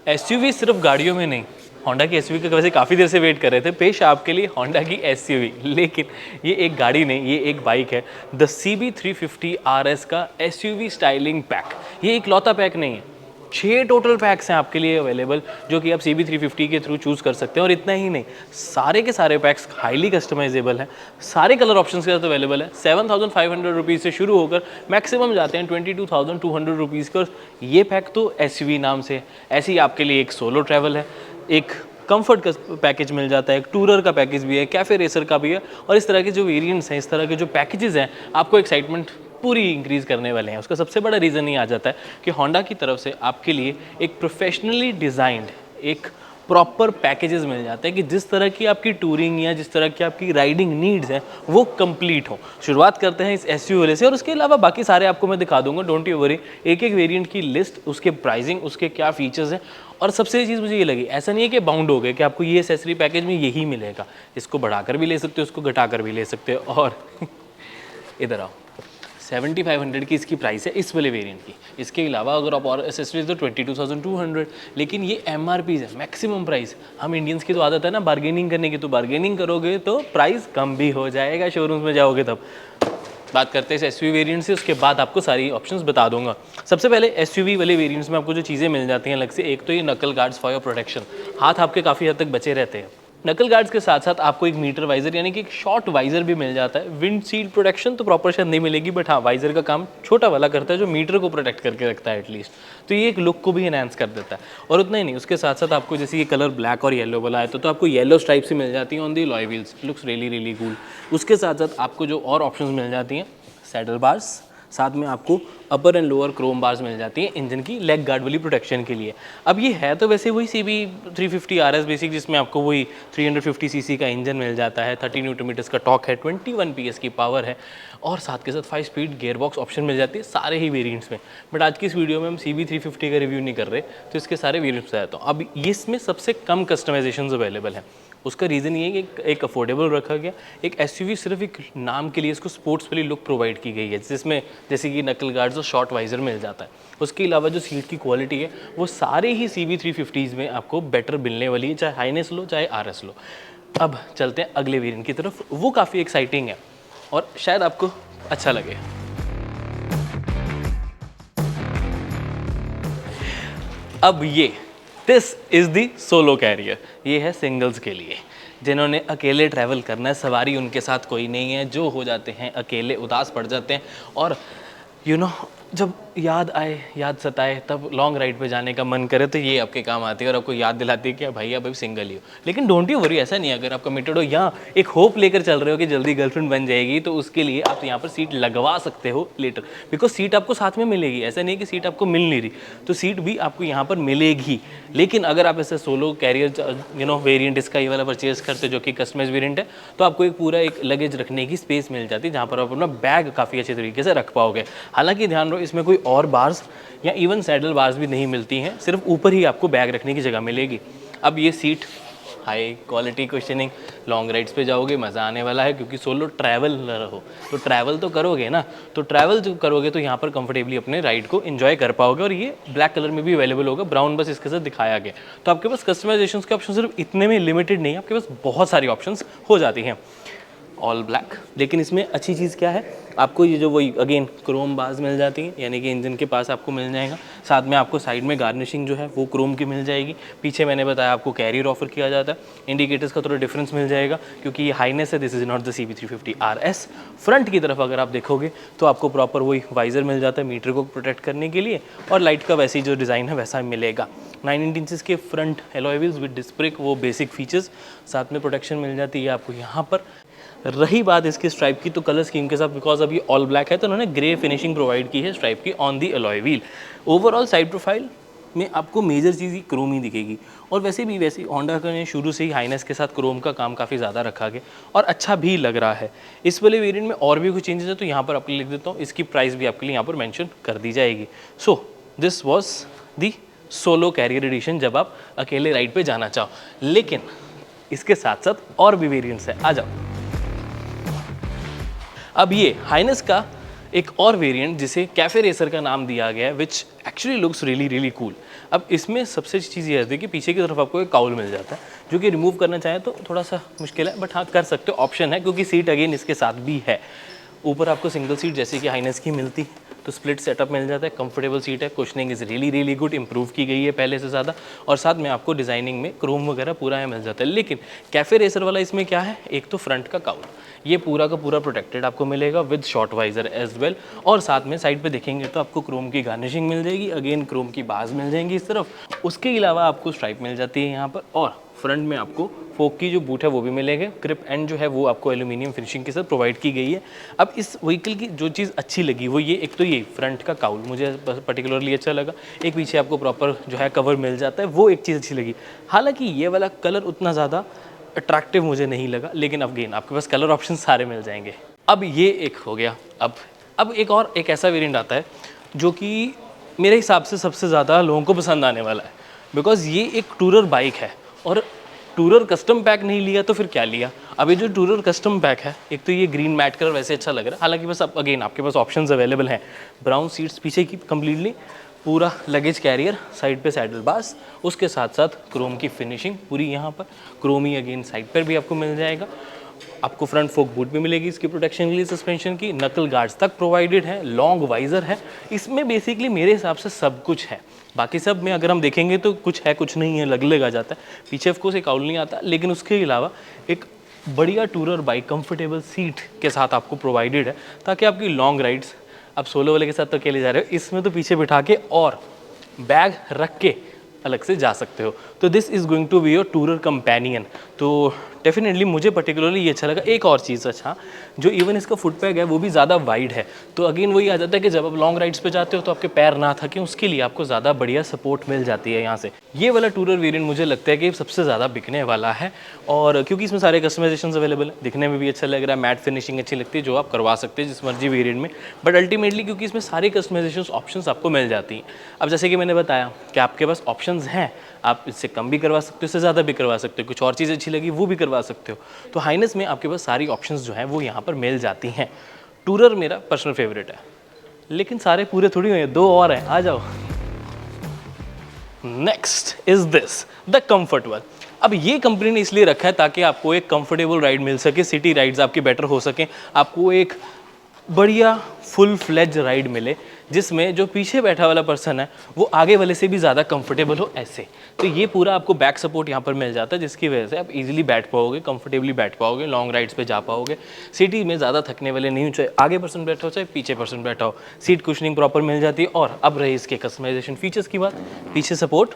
SUV सिर्फ गाड़ियों में नहीं, होंडा की एसयूवी का वैसे काफ़ी देर से वेट कर रहे थे, पेश आपके लिए होंडा की एसयूवी। लेकिन ये एक गाड़ी नहीं, ये एक बाइक है, द CB350 RS का एसयूवी स्टाइलिंग पैक। ये एक लौता पैक नहीं है, 6 टोटल पैक्स हैं आपके लिए अवेलेबल, जो कि आप CB350 के थ्रू चूज़ कर सकते हैं। और इतना ही नहीं, सारे के सारे पैक्स हाईली कस्टमाइजेबल हैं, सारे कलर ऑप्शंस के साथ अवेलेबल है। 7,500 रुपीज़ से शुरू होकर मैक्सिमम जाते हैं 22,200 रुपीज़ के। और ये पैक तो एसयूवी नाम से है। ऐसे ही आपके लिए एक सोलो ट्रैवल है, एक कंफर्ट का पैकेज मिल जाता है, एक टूरर का पैकेज भी है, कैफ़े रेसर का भी है। और इस तरह के जो वेरिएंट्स हैं, इस तरह के जो पैकेजेस हैं, आपको एक्साइटमेंट पूरी इंक्रीज़ करने वाले हैं। उसका सबसे बड़ा रीज़न ये आ जाता है कि होंडा की तरफ से आपके लिए एक प्रोफेशनली डिज़ाइंड एक प्रॉपर पैकेजेस मिल जाते हैं कि जिस तरह की आपकी टूरिंग या जिस तरह की आपकी राइडिंग नीड्स हैं वो कंप्लीट हो। शुरुआत करते हैं इस एसयूवी वाले से, और उसके अलावा बाकी सारे आपको मैं दिखा दूंगा, डोंट यू वरी। एक एक वेरिएंट की लिस्ट, उसके प्राइसिंग, उसके क्या फीचर्स हैं। और सबसे चीज़ मुझे ये लगी, ऐसा नहीं है कि बाउंड हो गए कि आपको ये एसेसरी पैकेज में यही मिलेगा, इसको बढ़ाकर भी ले सकते हो, इसको घटाकर भी ले सकते हो। और इधर आओ, 7,500 की इसकी प्राइस है इस वाले वेरिएंट की। इसके अलावा अगर आप और एसेसरीज तो 22,200। लेकिन ये MRPs है, मैक्सिमम प्राइस। हम इंडियंस की तो आदत है ना बार्गेनिंग करने की, तो बार्गेनिंग करोगे तो प्राइस कम भी हो जाएगा, शोरूम्स में जाओगे तब। बात करते हैं इस एसयूवी वेरिएंट से, उसके बाद आपको सारी ऑप्शंस बता दूंगा। सबसे पहले एसयूवी वाले वेरिएंट्स में आपको जो चीज़ें मिल जाती हैं अलग से, एक तो ये नकल गार्ड्स फॉर योर प्रोटेक्शन। हाथ आपके काफ़ी हद तक बचे रहते हैं। नकल गार्ड्स के साथ साथ आपको एक मीटर वाइजर यानी कि एक शॉर्ट वाइजर भी मिल जाता है। विंड शील्ड प्रोटेक्शन तो प्रॉपर शायद नहीं मिलेगी, बट हाँ वाइजर का काम छोटा वाला करता है जो मीटर को प्रोटेक्ट करके रखता है एटलीस्ट। तो ये एक लुक को भी एनहांस कर देता है। और उतना ही नहीं, उसके साथ साथ आपको जैसे ये कलर ब्लैक और येलो वाला है तो आपको येलो स्ट्राइप से मिल जाती है on the alloy wheels, looks really really cool. उसके साथ साथ आपको जो और ऑप्शंस मिल जाती हैं, सैडल बार्स, साथ में आपको अपर एंड लोअर क्रोम बार्स मिल जाती हैं इंजन की लेग गार्ड वाली प्रोटेक्शन के लिए। अब ये है तो वैसे वही CB350 RS बेसिक, जिसमें आपको वही 350 cc का इंजन मिल जाता है, 30 न्यूटन मीटर्स का टॉर्क है, 21 PS की पावर है, और साथ के साथ 5 स्पीड गियर बॉक्स ऑप्शन मिल जाती है सारे ही वेरिएंट्स में। बट आज की इस वीडियो में हम CB350 का रिव्यू नहीं कर रहे, तो इसके सारे वेरिएंट्स बताता हूँ। अब ये इसमें सबसे कम कस्टमाइजेशन अवेलेबल है। उसका रीज़न ये है कि एक अफोर्डेबल रखा गया, एक एसयूवी सिर्फ एक नाम के लिए इसको स्पोर्ट्स वाली लुक प्रोवाइड की गई है, जिसमें जैसे कि नकल गार्ड्स और शॉर्ट वाइजर मिल जाता है। उसके अलावा जो सीट की क्वालिटी है वो सारे ही CB350s में आपको बेटर मिलने वाली है, चाहे हाईनेस लो चाहे RS लो। अब चलते हैं अगले वेरिएंट की तरफ, वो काफ़ी एक्साइटिंग है और शायद आपको अच्छा लगे। अब ये this is the solo carrier, ये है सिंगल्स के लिए, जिन्होंने अकेले ट्रैवल करना है, सवारी उनके साथ कोई नहीं है, जो हो जाते हैं अकेले, उदास पड़ जाते हैं, और जब याद आए, याद सताए, तब लॉन्ग राइड पे जाने का मन करे तो ये आपके काम आती है और आपको याद दिलाती है कि भाई अब सिंगल ही हो। लेकिन डोंट यू वरी, ऐसा नहीं है। अगर आप कमिटेड हो या एक होप लेकर चल रहे हो कि जल्दी गर्लफ्रेंड बन जाएगी, तो उसके लिए आप यहाँ पर सीट लगवा सकते हो लेटर, बिकॉज सीट आपको साथ में मिलेगी। ऐसा नहीं है कि सीट आपको मिल नहीं रही, तो सीट भी आपको यहाँ पर मिलेगी। लेकिन अगर आप ऐसे सोलो कैरियर वेरिएंट इसका ये वाला परचेज करते जो कि कस्टमाइज वेरिएंट है, तो आपको एक पूरा एक लगेज रखने की स्पेस मिल जाती है, जहाँ पर आप अपना बैग काफ़ी अच्छे तरीके से रख पाओगे। हालांकि ध्यान रहो, इसमें कोई और बार्स या इवन सैडल बार्स भी नहीं मिलती हैं, सिर्फ ऊपर ही आपको बैग रखने की जगह मिलेगी। अब ये seat high quality questioning, long rides पे जाओगे मज़ा आने वाला है, क्योंकि सोलो ट्रैवल हो तो ट्रैवल तो करोगे ना, तो ट्रैवल जो करोगे तो यहाँ पर कंफर्टेबली अपने राइड को एंजॉय कर पाओगे। और ये ब्लैक कलर में भी अवेलेबल होगा, ब्राउन बस इसके साथ दिखाया गया। तो आपके पास कस्टमाइजेशन के ऑप्शन सिर्फ इतने में लिमिटेड नहीं है, आपके पास बहुत सारी ऑप्शन हो जाती हैं ऑल ब्लैक। लेकिन इसमें अच्छी चीज़ क्या है, आपको ये जो वही अगेन क्रोम बार्स मिल जाती हैं, यानी कि इंजन के पास आपको मिल जाएगा। साथ में आपको साइड में गार्निशिंग जो है वो क्रोम की मिल जाएगी। पीछे मैंने बताया आपको कैरियर ऑफर किया जाता है। इंडिकेटर्स का थोड़ा डिफरेंस मिल जाएगा क्योंकि ये हाईनेस है, this is not the CB350 RS। Front की तरफ अगर आप देखोगे तो आपको प्रॉपर वही वाइजर मिल जाता है मीटर को प्रोटेक्ट करने के लिए, और लाइट का वैसी जो डिज़ाइन है वैसा मिलेगा। 9 इंचेस के front alloy wheels with disc brake, वो बेसिक फीचर्स, साथ में प्रोटेक्शन मिल जाती है आपको यहाँ पर। रही बात इसकी स्ट्राइप की, तो कलर स्कीम के साथ, बिकॉज अभी ऑल ब्लैक है तो उन्होंने ग्रे फिनिशिंग प्रोवाइड की है स्ट्राइप की on the alloy wheel. Overall side profile में आपको मेजर चीज़ ही क्रोम ही दिखेगी, और वैसे होंडा ने शुरू से ही हाईनेस के साथ क्रोम का काम काफ़ी ज़्यादा रखा गया और अच्छा भी लग रहा है। इस वाले वेरिएंट में और भी कुछ चेंजेस है, तो यहाँ पर आपको लिख देता हूँ, इसकी प्राइस भी आपके लिए यहाँ पर मेंशन कर दी जाएगी। So this was the solo carrier edition, जब आप अकेले राइड पे जाना चाहो। लेकिन इसके साथ साथ और भी वेरिएंट्स है, आ जाओ। अब ये हाईनेस का एक और वेरिएंट जिसे कैफे रेसर का नाम दिया गया है, which actually looks really really cool. अब इसमें सबसे अच्छी चीज़ ये है कि पीछे की तरफ आपको एक काउल मिल जाता है, जो कि रिमूव करना चाहे तो थोड़ा सा मुश्किल है, बट हाँ कर सकते हो, ऑप्शन है, क्योंकि सीट अगेन इसके साथ भी है। ऊपर आपको सिंगल सीट जैसे कि हाइनेस की मिलती, तो स्प्लिट सेटअप मिल जाता है, कंफर्टेबल सीट है, cushioning is really really good, improve की गई है पहले से ज़्यादा, और साथ में आपको डिज़ाइनिंग में क्रोम वगैरह पूरा है मिल जाता है। लेकिन कैफे रेसर वाला इसमें क्या है, एक तो फ्रंट का काउल, ये पूरा का पूरा प्रोटेक्टेड आपको मिलेगा with short visor as well, और साथ में साइड पे देखेंगे तो आपको क्रोम की गार्निशिंग मिल जाएगी, अगेन क्रोम की बाज मिल जाएंगी इस तरफ। उसके अलावा आपको स्ट्राइप मिल जाती है यहाँ पर, और फ्रंट में आपको फोक की जो बूट है वो भी मिलेगा, ग्रिप एंड जो है वो आपको एल्यूमिनियम फिनिशिंग के साथ प्रोवाइड की गई है। अब इस व्हीकल की जो चीज़ अच्छी लगी वो ये, एक तो ये फ्रंट का काउल मुझे पर्टिकुलरली अच्छा लगा, एक पीछे आपको प्रॉपर जो है कवर मिल जाता है, वो एक चीज़ अच्छी लगी। हालांकि ये वाला कलर उतना ज़्यादा अट्रैक्टिव मुझे नहीं लगा, लेकिन अगेन आपके पास कलर ऑप्शन सारे मिल जाएंगे। अब ये एक हो गया। अब एक ऐसा वेरिएंट आता है जो कि मेरे हिसाब से सबसे ज़्यादा लोगों को पसंद आने वाला है, बिकॉज़ ये एक टूरर बाइक है, और टूरर कस्टम पैक नहीं लिया तो फिर क्या लिया। अब ये जो टूरर कस्टम पैक है, एक तो ये ग्रीन मैट कलर वैसे अच्छा लग रहा है, हालांकि बस अब अगेन आपके पास ऑप्शंस अवेलेबल हैं। ब्राउन सीट्स पीछे की कम्प्लीटली, पूरा लगेज कैरियर, साइड पे सैडल बास, उसके साथ साथ क्रोम की फिनिशिंग पूरी, यहाँ पर क्रोम ही अगेन साइड पर भी आपको मिल जाएगा। आपको फ्रंट फोक बूट भी मिलेगी इसकी प्रोटेक्शन के लिए, सस्पेंशन की, नकल गार्ड्स तक प्रोवाइडेड है, लॉन्ग वाइजर है। इसमें बेसिकली मेरे हिसाब से सब कुछ है। बाकी सब में अगर हम देखेंगे तो कुछ है कुछ नहीं है, अलग आ जाता है। पीछे ऑफकोर्स एक काउल नहीं आता, लेकिन उसके अलावा एक बढ़िया टूरर बाइक कंफर्टेबल सीट के साथ आपको प्रोवाइडेड है, ताकि आपकी लॉन्ग राइड्स, आप सोलो वाले के साथ तो अकेले जा रहे हो, इसमें तो पीछे बिठा के और बैग रख के अलग से जा सकते हो। तो this is going to be your tourer companion. तो डेफिनेटली मुझे पर्टिकुलरली ये अच्छा लगा। एक और चीज़ अच्छा, जो इवन इसका फुट पैग है वो भी ज़्यादा वाइड है, तो अगेन वही आ जाता है कि जब आप लॉन्ग राइड्स पे जाते हो तो आपके पैर ना थकें, उसके लिए आपको ज़्यादा बढ़िया सपोर्ट मिल जाती है यहाँ से। ये वाला टूरर वेरिएंट मुझे लगता है कि सबसे ज़्यादा बिकने वाला है, और क्योंकि इसमें सारे कस्टमाइजेशन अवेलेबल है, दिखने में भी अच्छा लग रहा है, मैट फिनिशिंग अच्छी लगती है जो आप करवा सकते हैं जिस मर्जी वेरिएंट में, बट अल्टीमेटली क्योंकि इसमें सारे कस्टमाइजेशन ऑप्शंस आपको मिल जाती हैं। अब जैसे कि मैंने बताया कि आपके पास ऑप्शंस हैं, आप इससे कम भी करवा सकते हो, इससे ज़्यादा भी करवा सकते हो, कुछ और चीज़ अच्छी लगी वो भी करवा सकते हो। तो हाइनेस में आपके पास सारी ऑप्शंस जो हैं वो यहाँ पर मिल जाती हैं। टूरर मेरा पर्सनल फेवरेट है, लेकिन सारे पूरे थोड़ी हुए हैं, दो और हैं, आ जाओ। Next is this the comfort one. अब ये कंपनी ने इसलिए रखा है ताकि आपको एक कंफर्टेबल राइड मिल सके, सिटी राइड्स आपकी बेटर हो सके, आपको एक बढ़िया फुल फ्लेज राइड मिले जिसमें जो पीछे बैठा वाला पर्सन है वो आगे वाले से भी ज़्यादा कंफर्टेबल हो ऐसे। तो ये पूरा आपको बैक सपोर्ट यहाँ पर मिल जाता है, जिसकी वजह से आप इजीली बैठ पाओगे, कंफर्टेबली बैठ पाओगे, लॉन्ग राइड्स पे जा पाओगे। सिटी में ज़्यादा थकने वाले नहीं हो, चाहे आगे पर्सन बैठा हो चाहे पीछे पर्सन बैठा हो, सीट कुशनिंग प्रॉपर मिल जाती है। और अब रही इसके कस्टमाइजेशन फीचर्स की बात, पीछे सपोर्ट,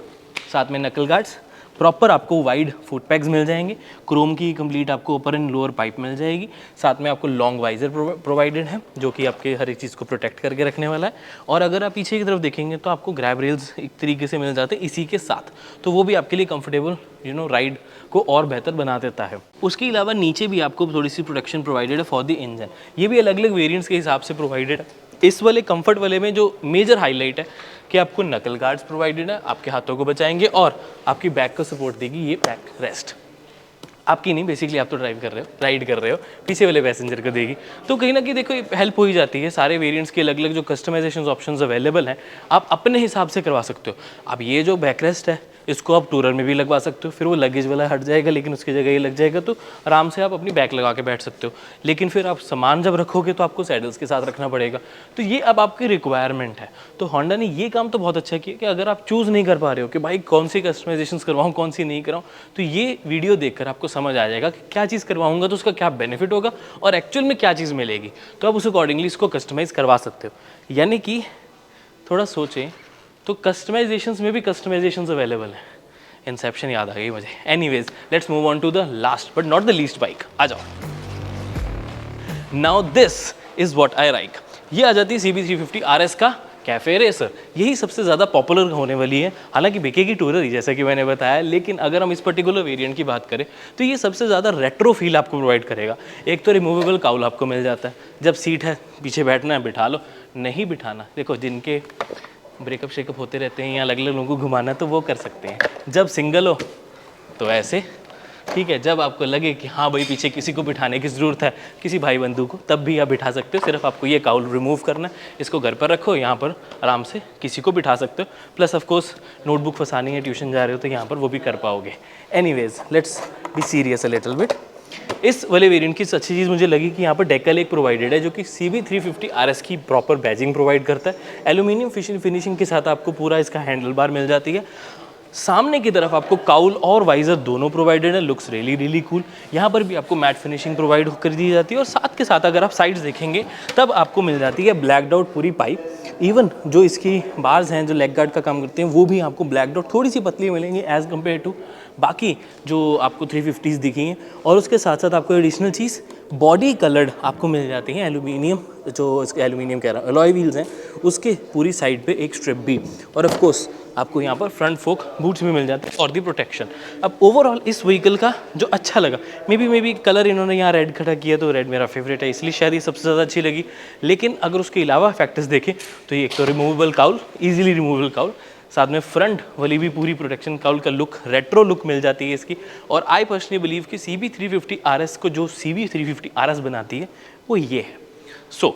साथ में नकल गार्ड्स, प्रॉपर आपको वाइड फुट पैग्स मिल जाएंगे, क्रोम की कंप्लीट आपको अपर एंड लोअर पाइप मिल जाएगी, साथ में आपको लॉन्ग वाइजर प्रोवाइडेड है जो कि आपके हर एक चीज़ को प्रोटेक्ट करके रखने वाला है। और अगर आप पीछे की तरफ देखेंगे तो आपको ग्रैब रेल्स एक तरीके से मिल जाते हैं इसी के साथ, तो वो भी आपके लिए कंफर्टेबल राइड को और बेहतर बना देता है। उसके अलावा नीचे भी आपको थोड़ी सी प्रोटेक्शन प्रोवाइडेड है फॉर द इंजन, ये भी अलग अलग वेरियंट्स के हिसाब से प्रोवाइडेड है। इस वाले कंफर्ट वाले में जो मेजर हाईलाइट है कि आपको नकल गार्ड्स प्रोवाइडेड है, आपके हाथों को बचाएंगे और आपकी बैक को सपोर्ट देगी ये बैक रेस्ट। आपकी नहीं, बेसिकली आप तो ड्राइव कर रहे हो, राइड कर रहे हो, पीछे वाले पैसेंजर को देगी। तो कहीं ना कहीं देखो हेल्प हो ही जाती है। सारे वेरिएंट्स के अलग अलग जो कस्टमाइजेशन ऑप्शंस अवेलेबल हैं आप अपने हिसाब से करवा सकते हो। अब ये जो बैक रेस्ट है इसको आप टूरर में भी लगवा सकते हो, फिर वो लगेज वाला हट जाएगा लेकिन उसकी जगह ये लग जाएगा, तो आराम से आप अपनी बैक लगा के बैठ सकते हो। लेकिन फिर आप सामान जब रखोगे तो आपको सैडल्स के साथ रखना पड़ेगा, तो ये अब आपकी रिक्वायरमेंट है। तो होंडा ने ये काम तो बहुत अच्छा किया कि अगर आप चूज़ नहीं कर पा रहे हो कि भाई कौन सी कस्टमाइजेशंस करवाऊँ कौन सी नहीं कराऊँ, तो ये वीडियो देखकर आपको समझ आ जाएगा कि क्या चीज़ करवाऊँगा तो उसका क्या बेनिफिट होगा और एक्चुअल में क्या चीज़ मिलेगी, तो आप उस अकॉर्डिंगली इसको कस्टमाइज़ करवा सकते हो। यानी कि थोड़ा सोचें तो कस्टमाइजेशंस में भी कस्टमाइजेशंस अवेलेबल हैं। इंसेप्शन याद आ गई मुझे। Anyways let's move on to the last but not the least bike. आ जाओ, now this is what I like. ये आ जाती है CB350 RS का कैफे रेसर। यही सबसे ज़्यादा पॉपुलर होने वाली है, हालांकि बिकेगी टूरर ही जैसा कि मैंने बताया, लेकिन अगर हम इस पर्टिकुलर वेरिएंट की बात करें तो ये सबसे ज़्यादा रेट्रो फील आपको प्रोवाइड करेगा। एक तो रिमूवेबल काउल आपको मिल जाता है, जब सीट है पीछे बैठना है बिठा लो, नहीं बिठाना देखो जिनके ब्रेकअप शेकअप होते रहते हैं या अलग अलग लोगों को घुमाना तो वो कर सकते हैं, जब सिंगल हो तो ऐसे ठीक है, जब आपको लगे कि हाँ भाई पीछे किसी को बिठाने की ज़रूरत है, किसी भाई बंधु को, तब भी आप बिठा सकते हो। सिर्फ आपको ये काउल रिमूव करना है, इसको घर पर रखो, यहाँ पर आराम से किसी को बिठा सकते हो। प्लस ऑफ कोर्स नोटबुक फंसानी है, ट्यूशन जा रहे हो तो यहाँ पर वो भी कर पाओगे। Anyways let's be serious a little bit. इस वाले वेरिएंट की अच्छी चीज़ मुझे लगी कि यहाँ पर डेकल एक प्रोवाइडेड है जो कि CB350 RS की प्रॉपर बैजिंग प्रोवाइड करता है। एल्यूमिनियम फिनिशिंग के साथ आपको पूरा इसका हैंडल बार मिल जाती है। सामने की तरफ आपको काउल और वाइजर दोनों प्रोवाइडेड है, लुक्स रियली कूल। यहाँ पर भी आपको मैट फिनिशिंग प्रोवाइड कर दी जाती है और साथ के साथ अगर आप साइड्स देखेंगे तब आपको मिल जाती है ब्लैकड आउट पूरी पाइप। इवन जो इसकी बार्स हैं जो लेग गार्ड का काम करते हैं वो भी आपको ब्लैकड आउट थोड़ी सी पतली मिलेंगी एज़ कम्पेयर टू बाकी जो आपको 350s दिखी हैं। और उसके साथ साथ आपको एडिशनल चीज़ बॉडी कलर्ड आपको मिल जाती हैं एल्यूमिनियम, जो इसके एल्यूमिनियम कह रहा हूँ अलॉय व्हील्स हैं उसके पूरी साइड पे एक स्ट्रिप भी, और ऑफ कोर्स आपको यहाँ पर फ्रंट फोक बूट्स भी मिल जाते हैं और दी प्रोटेक्शन। अब ओवरऑल इस व्हीकल का जो अच्छा लगा, मे बी कलर इन्होंने यहाँ रेड खड़ा किया तो रेड मेरा फेवरेट है इसलिए शायद ये सबसे ज़्यादा अच्छी लगी। लेकिन अगर उसके अलावा फैक्टर्स देखें तो ये एक तो removable cowl, easily removable cowl, साथ में फ्रंट वाली भी पूरी प्रोटेक्शन काउल का लुक, रेट्रो लुक मिल जाती है इसकी। और आई पर्सनली बिलीव कि CB350 RS को जो CB350 RS बनाती है वो ये है। So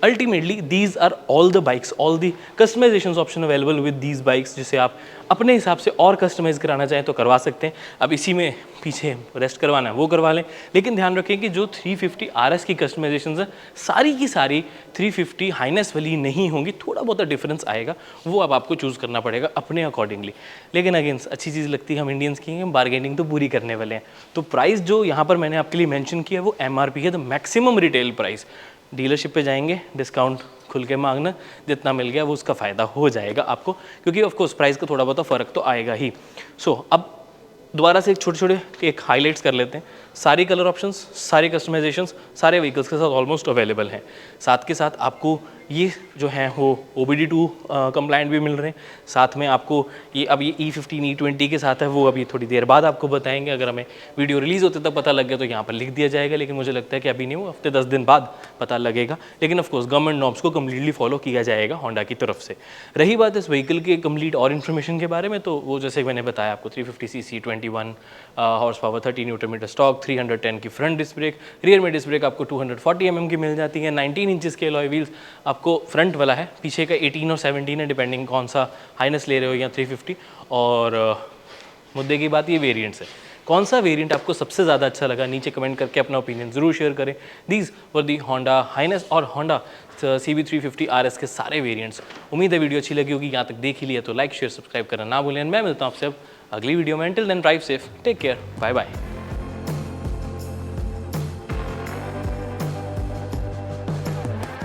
ultimately these are all the bikes, all the customizations option available with these bikes, जिसे आप अपने हिसाब से और कस्टमाइज़ कराना चाहें तो करवा सकते हैं। अब इसी में पीछे रेस्ट करवाना है वो करवा लें, लेकिन ध्यान रखें कि जो 350 RS की कस्टमाइजेशंस हैं सारी की सारी 350 हाइनेस वाली नहीं होंगी, थोड़ा बहुत डिफरेंस आएगा, वो अब आपको चूज़ करना पड़ेगा अपने अकॉर्डिंगली। लेकिन अगेन अच्छी चीज़ लगती है हम इंडियंस की हैं, बार्गेनिंग तो पूरी करने वाले हैं। तो प्राइस जो यहाँ पर मैंने आपके लिए मैंशन किया वो MRP है, the maximum retail price. Dealership पे जाएंगे डिस्काउंट खुल के मांगना, जितना मिल गया वो उसका फ़ायदा हो जाएगा आपको, क्योंकि ऑफ कोर्स प्राइस का थोड़ा बहुत फ़र्क तो आएगा ही। अब दोबारा से एक छोटे एक हाइलाइट्स कर लेते हैं। सारी कलर ऑप्शंस, सारी कस्टमाइजेशंस सारे व्हीकल्स के साथ ऑलमोस्ट अवेलेबल हैं। साथ के साथ आपको ये जो हैं वो OBD2 कंप्लाइंट भी मिल रहे हैं। साथ में आपको ये अब ये E15 E20 के साथ है, वो अभी थोड़ी देर बाद आपको बताएंगे। अगर हमें वीडियो रिलीज़ होते तब पता लग गया तो यहाँ पर लिख दिया जाएगा, लेकिन मुझे लगता है कि अभी नहीं, वो हफ्ते 10 दिन बाद पता लगेगा। लेकिन ऑफकोर्स गवर्नमेंट नॉर्म्स को कम्प्लीटली फॉलो किया जाएगा होंडा की तरफ से। रही बात इस व्हीकल के कम्प्लीट और इन्फॉर्मेशन के बारे में, तो वो जैसे मैंने बताया आपको 350cc 21 horse power 30 newton metre stock, 310 की फ्रंट डिस्क ब्रेक, रियर में डिस्क ब्रेक आपको 240 mm की मिल जाती है। 19 इंचेस के अलॉय व्हील्स आपको फ्रंट वाला है, पीछे का 18 और 17 है डिपेंडिंग कौन सा हाइनेस ले रहे हो या 350। और मुद्दे की बात ये वेरिएंट्स है, कौन सा वेरिएंट आपको सबसे ज़्यादा अच्छा लगा नीचे कमेंट करके अपना ओपिनियन ज़रूर शेयर करें। These were the Honda Highness और होंडा CB350 RS के सारे वेरिएंट्स। उम्मीद है वीडियो अच्छी लगी होगी, यहाँ तक देख ही लिया तो लाइक शेयर सब्सक्राइब करना ना भूलें। मैं मिलता हूँ आपसे अब अगली वीडियो में। Till then drive safe, take care, bye bye.